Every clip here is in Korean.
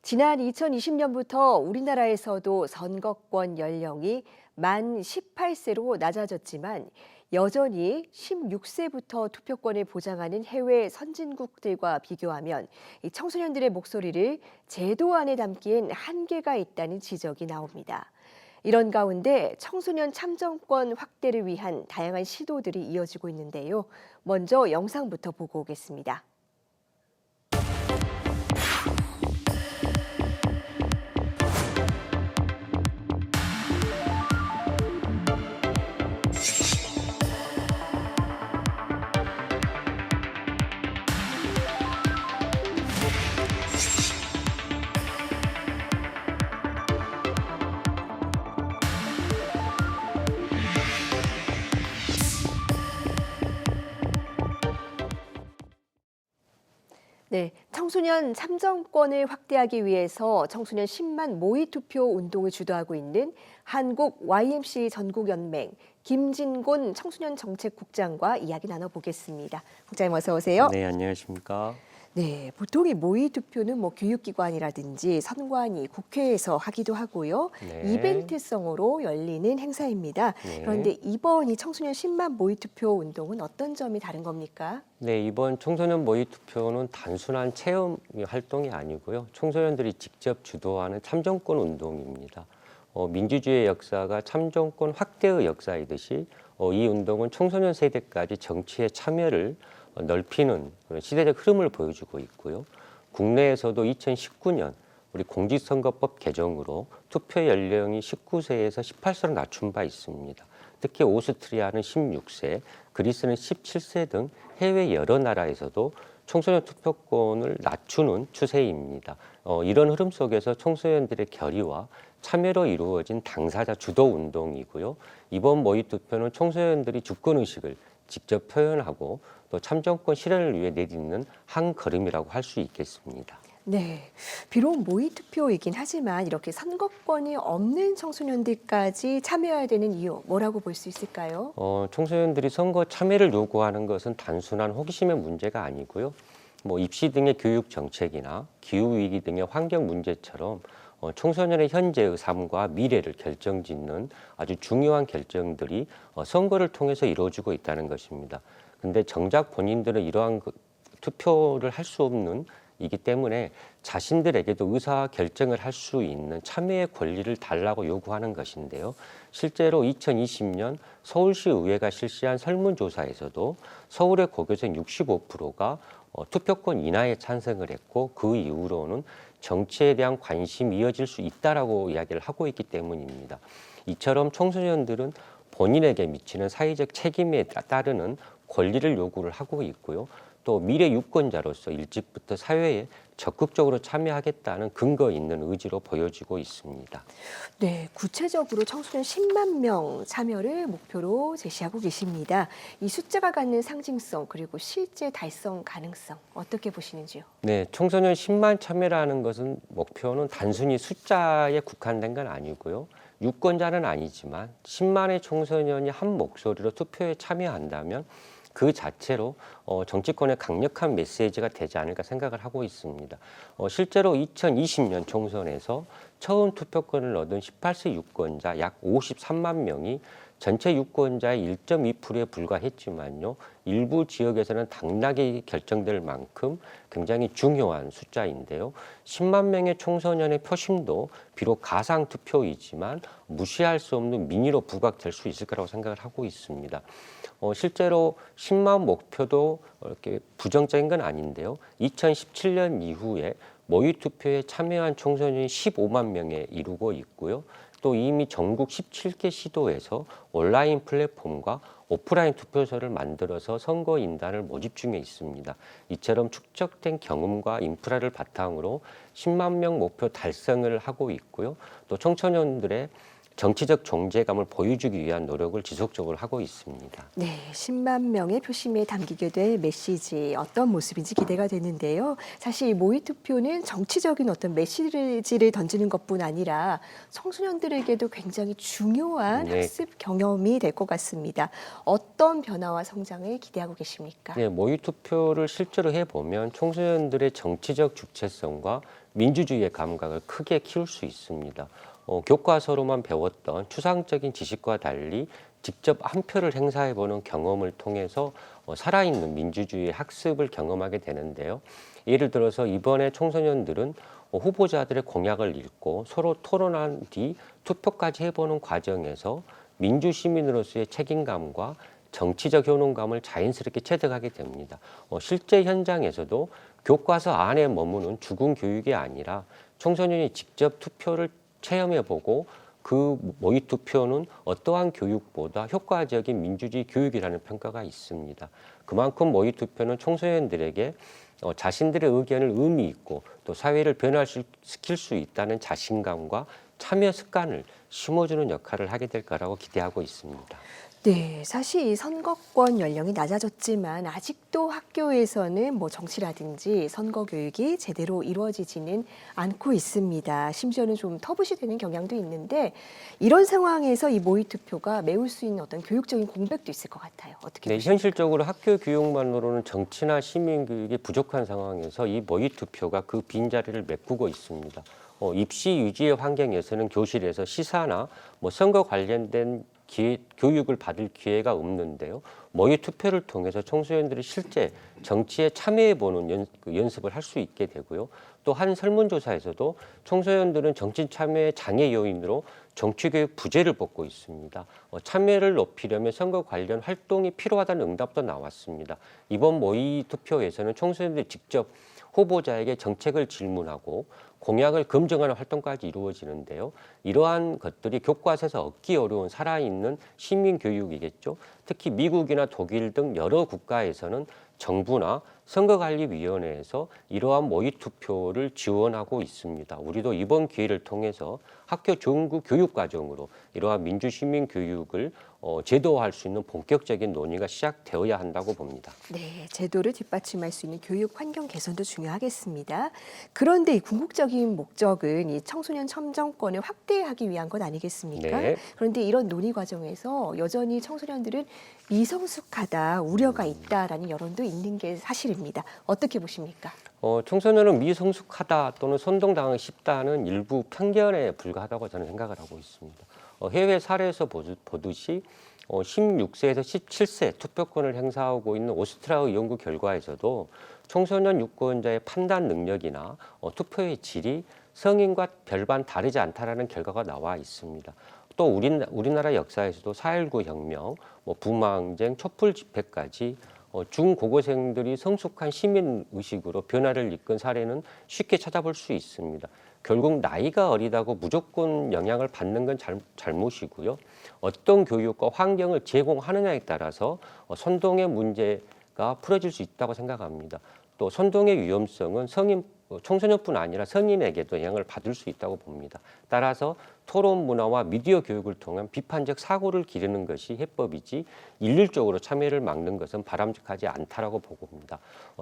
지난 2020년부터 우리나라에서도 선거권 연령이 만 18세로 낮아졌지만 여전히 16세부터 투표권을 보장하는 해외 선진국들과 비교하면 이 청소년들의 목소리를 제도 안에 담기엔 한계가 있다는 지적이 나옵니다. 이런 가운데 청소년 참정권 확대를 위한 다양한 시도들이 이어지고 있는데요. 먼저 영상부터 보고 오겠습니다. 네, 청소년 참정권을 확대하기 위해서 청소년 10만 모의투표 운동을 주도하고 있는 한국 YMCA 전국연맹 김진곤 청소년정책국장과 이야기 나눠보겠습니다. 국장님 어서 오세요. 네, 안녕하십니까. 네, 보통 이 모의투표는 교육기관이라든지 선관위, 국회에서 하기도 하고요. 네. 이벤트성으로 열리는 행사입니다. 네. 그런데 이번 이 청소년 10만 모의투표 운동은 어떤 점이 다른 겁니까? 네, 이번 청소년 모의 투표는 단순한 체험 활동이 아니고요. 청소년들이 직접 주도하는 참정권 운동입니다. 민주주의의 역사가 참정권 확대의 역사이듯이 이 운동은 청소년 세대까지 정치에 참여를 넓히는 시대적 흐름을 보여주고 있고요. 국내에서도 2019년 우리 공직선거법 개정으로 투표 연령이 19세에서 18세로 낮춘 바 있습니다. 특히 오스트리아는 16세, 그리스는 17세 등 해외 여러 나라에서도 청소년 투표권을 낮추는 추세입니다. 이런 흐름 속에서 청소년들의 결의와 참여로 이루어진 당사자 주도 운동이고요. 이번 모의 투표는 청소년들이 주권의식을 직접 표현하고 또 참정권 실현을 위해 내딛는 한 걸음이라고 할 수 있겠습니다. 네, 비록 모의투표이긴 하지만 이렇게 선거권이 없는 청소년들까지 참여해야 되는 이유 뭐라고 볼 수 있을까요? 청소년들이 선거 참여를 요구하는 것은 단순한 호기심의 문제가 아니고요. 입시 등의 교육 정책이나 기후 위기 등의 환경 문제처럼 청소년의 현재의 삶과 미래를 결정짓는 아주 중요한 결정들이 선거를 통해서 이루어지고 있다는 것입니다. 근데 정작 본인들은 이러한 투표를 할 수 없는 이기 때문에 자신들에게도 의사 결정을 할 수 있는 참여의 권리를 달라고 요구하는 것인데요. 실제로 2020년 서울시 의회가 실시한 설문조사에서도 서울의 고교생 65%가 투표권 인하에 찬성을 했고 그 이후로는 정치에 대한 관심이 이어질 수 있다라고 이야기를 하고 있기 때문입니다. 이처럼 청소년들은 본인에게 미치는 사회적 책임에 따르는 권리를 요구를 하고 있고요. 또 미래 유권자로서 일찍부터 사회에 적극적으로 참여하겠다는 근거 있는 의지로 보여지고 있습니다. 네, 구체적으로 청소년 10만 명 참여를 목표로 제시하고 계십니다. 이 숫자가 갖는 상징성 그리고 실제 달성 가능성 어떻게 보시는지요? 네, 청소년 10만 참여라는 것은 목표는 단순히 숫자에 국한된 건 아니고요. 유권자는 아니지만 10만의 청소년이 한 목소리로 투표에 참여한다면 그 자체로 정치권의 강력한 메시지가 되지 않을까 생각을 하고 있습니다. 실제로 2020년 총선에서 처음 투표권을 얻은 18세 유권자 약 53만 명이 전체 유권자의 1.2%에 불과했지만요. 일부 지역에서는 당락이 결정될 만큼 굉장히 중요한 숫자인데요. 10만 명의 청소년의 표심도 비록 가상 투표이지만 무시할 수 없는 민의로 부각될 수 있을 거라고 생각을 하고 있습니다. 실제로 10만 목표도 이렇게 부정적인 건 아닌데요. 2017년 이후에 모의투표에 참여한 청소년이 15만 명에 이르고 있고요. 또 이미 전국 17개 시도에서 온라인 플랫폼과 오프라인 투표소를 만들어서 선거 인단을 모집 중에 있습니다. 이처럼 축적된 경험과 인프라를 바탕으로 10만 명 목표 달성을 하고 있고요. 또 청소년들의 정치적 존재감을 보여주기 위한 노력을 지속적으로 하고 있습니다. 네, 10만 명의 표심에 담기게 될 메시지 어떤 모습인지 기대가 되는데요. 사실 이 모의투표는 정치적인 어떤 메시지를 던지는 것뿐 아니라 청소년들에게도 굉장히 중요한 네. 학습 경험이 될 것 같습니다. 어떤 변화와 성장을 기대하고 계십니까? 네, 모의투표를 실제로 해보면 청소년들의 정치적 주체성과 민주주의의 감각을 크게 키울 수 있습니다. 교과서로만 배웠던 추상적인 지식과 달리 직접 한 표를 행사해보는 경험을 통해서 살아있는 민주주의의 학습을 경험하게 되는데요. 예를 들어서 이번에 청소년들은 후보자들의 공약을 읽고 서로 토론한 뒤 투표까지 해보는 과정에서 민주시민으로서의 책임감과 정치적 효능감을 자연스럽게 체득하게 됩니다. 실제 현장에서도 교과서 안에 머무는 죽은 교육이 아니라 청소년이 직접 투표를 체험해보고 그 모의 투표는 어떠한 교육보다 효과적인 민주주의 교육이라는 평가가 있습니다. 그만큼 모의 투표는 청소년들에게 자신들의 의견을 의미 있고 또 사회를 변화시킬 수 있다는 자신감과 참여 습관을 심어주는 역할을 하게 될 거라고 기대하고 있습니다. 네, 사실 이 선거권 연령이 낮아졌지만 아직도 학교에서는 뭐 정치라든지 선거 교육이 제대로 이루어지지는 않고 있습니다. 심지어는 좀 터부시 되는 경향도 있는데 이런 상황에서 이 모의 투표가 메울 수 있는 어떤 교육적인 공백도 있을 것 같아요. 어떻게 네, 보십니까? 현실적으로 학교 교육만으로는 정치나 시민 교육이 부족한 상황에서 이 모의 투표가 그 빈자리를 메꾸고 있습니다. 입시 유지의 환경에서는 교실에서 시사나 선거 관련된 교육을 받을 기회가 없는데요. 모의 투표를 통해서 청소년들이 실제 정치에 참여해보는 연습을 할 수 있게 되고요. 또 한 설문조사에서도 청소년들은 정치 참여의 장애 요인으로 정치교육 부재를 뽑고 있습니다. 참여를 높이려면 선거 관련 활동이 필요하다는 응답도 나왔습니다. 이번 모의 투표에서는 청소년들이 직접 후보자에게 정책을 질문하고 공약을 검증하는 활동까지 이루어지는데요. 이러한 것들이 교과서에서 얻기 어려운 살아있는 시민교육이겠죠. 특히 미국이나 독일 등 여러 국가에서는 정부나 선거관리위원회에서 이러한 모의투표를 지원하고 있습니다. 우리도 이번 기회를 통해서 학교 전국 교육과정으로 이러한 민주시민교육을 제도화할 수 있는 본격적인 논의가 시작되어야 한다고 봅니다. 네, 제도를 뒷받침할 수 있는 교육 환경 개선도 중요하겠습니다. 그런데 이 궁극적인 목적은 이 청소년 참정권을 확대하기 위한 것 아니겠습니까? 네. 그런데 이런 논의 과정에서 여전히 청소년들은 미성숙하다, 우려가 있다라는 여론도 있는 게 사실입니다. 어떻게 보십니까? 청소년은 미성숙하다 또는 선동당하기 쉽다는 일부 편견에 불과하다고 저는 생각을 하고 있습니다. 해외 사례에서 보듯이 16세에서 17세 투표권을 행사하고 있는 오스트리아의 연구 결과에서도 청소년 유권자의 판단 능력이나 투표의 질이 성인과 별반 다르지 않다라는 결과가 나와 있습니다. 또 우리나라 역사에서도 4.19 혁명, 부마항쟁, 촛불 집회까지 중고고생들이 성숙한 시민의식으로 변화를 이끈 사례는 쉽게 찾아볼 수 있습니다. 결국 나이가 어리다고 무조건 영향을 받는 건 잘못이고요. 어떤 교육과 환경을 제공하느냐에 따라서 선동의 문제가 풀어질 수 있다고 생각합니다. 또 선동의 위험성은 청소년뿐 아니라 성인에게도 영향을 받을 수 있다고 봅니다. 따라서 토론 문화와 미디어 교육을 통한 비판적 사고를 기르는 것이 해법이지 일률적으로 참여를 막는 것은 바람직하지 않다라고 보고 봅니다.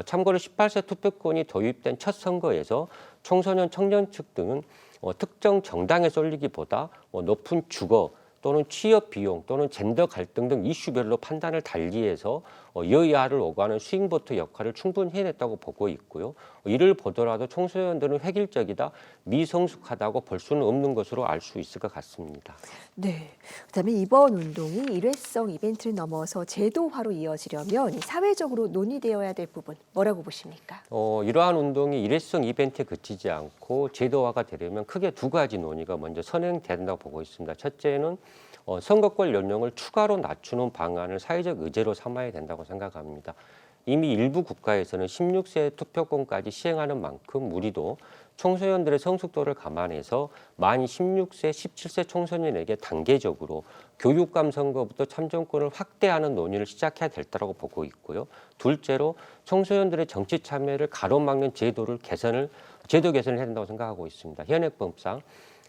참고로 18세 투표권이 도입된 첫 선거에서 청소년 청년층 등은 특정 정당에 쏠리기보다 높은 주거 또는 취업 비용 또는 젠더 갈등 등 이슈별로 판단을 달리해서 여야를 오가는 스윙보트 역할을 충분히 해냈다고 보고 있고요. 이를 보더라도 청소년들은 획일적이다, 미성숙하다고 볼 수는 없는 것으로 알 수 있을 것 같습니다. 네. 그다음에 이번 운동이 일회성 이벤트를 넘어서 제도화로 이어지려면 사회적으로 논의되어야 될 부분 뭐라고 보십니까? 이러한 운동이 일회성 이벤트에 그치지 않고 제도화가 되려면 크게 두 가지 논의가 먼저 선행된다고 보고 있습니다. 첫째는 선거권 연령을 추가로 낮추는 방안을 사회적 의제로 삼아야 된다고 생각합니다. 이미 일부 국가에서는 16세 투표권까지 시행하는 만큼 우리도 청소년들의 성숙도를 감안해서 만 16세, 17세 청소년에게 단계적으로 교육감 선거부터 참정권을 확대하는 논의를 시작해야 될 거라고 보고 있고요. 둘째로 청소년들의 정치 참여를 가로막는 제도 개선을 해야 된다고 생각하고 있습니다. 현행법상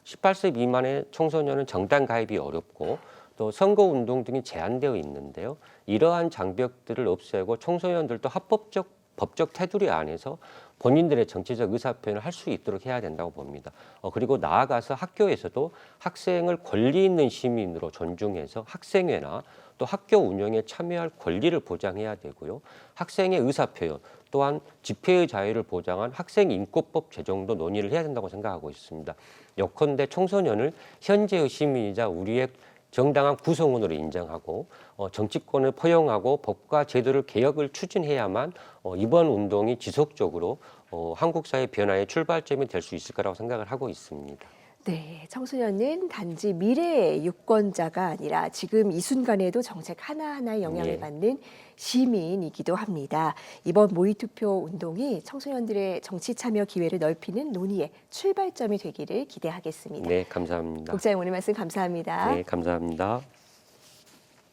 18세 미만의 청소년은 정당 가입이 어렵고 또 선거운동 등이 제한되어 있는데요. 이러한 장벽들을 없애고 청소년들도 합법적 법적 테두리 안에서 본인들의 정치적 의사표현을 할 수 있도록 해야 된다고 봅니다. 그리고 나아가서 학교에서도 학생을 권리 있는 시민으로 존중해서 학생회나 또 학교 운영에 참여할 권리를 보장해야 되고요. 학생의 의사표현 또한 집회의 자유를 보장한 학생인권법 제정도 논의를 해야 된다고 생각하고 있습니다. 예컨대 청소년을 현재의 시민이자 우리의 정당한 구성원으로 인정하고 정치권을 포용하고 법과 제도를 개혁을 추진해야만 이번 운동이 지속적으로 한국 사회 변화의 출발점이 될 수 있을 거라고 생각을 하고 있습니다. 네, 청소년은 단지 미래의 유권자가 아니라 지금 이 순간에도 정책 하나하나에 영향을 예. 받는 시민이기도 합니다. 이번 모의투표 운동이 청소년들의 정치 참여 기회를 넓히는 논의의 출발점이 되기를 기대하겠습니다. 네, 감사합니다. 국장님 오늘 말씀 감사합니다. 네, 감사합니다.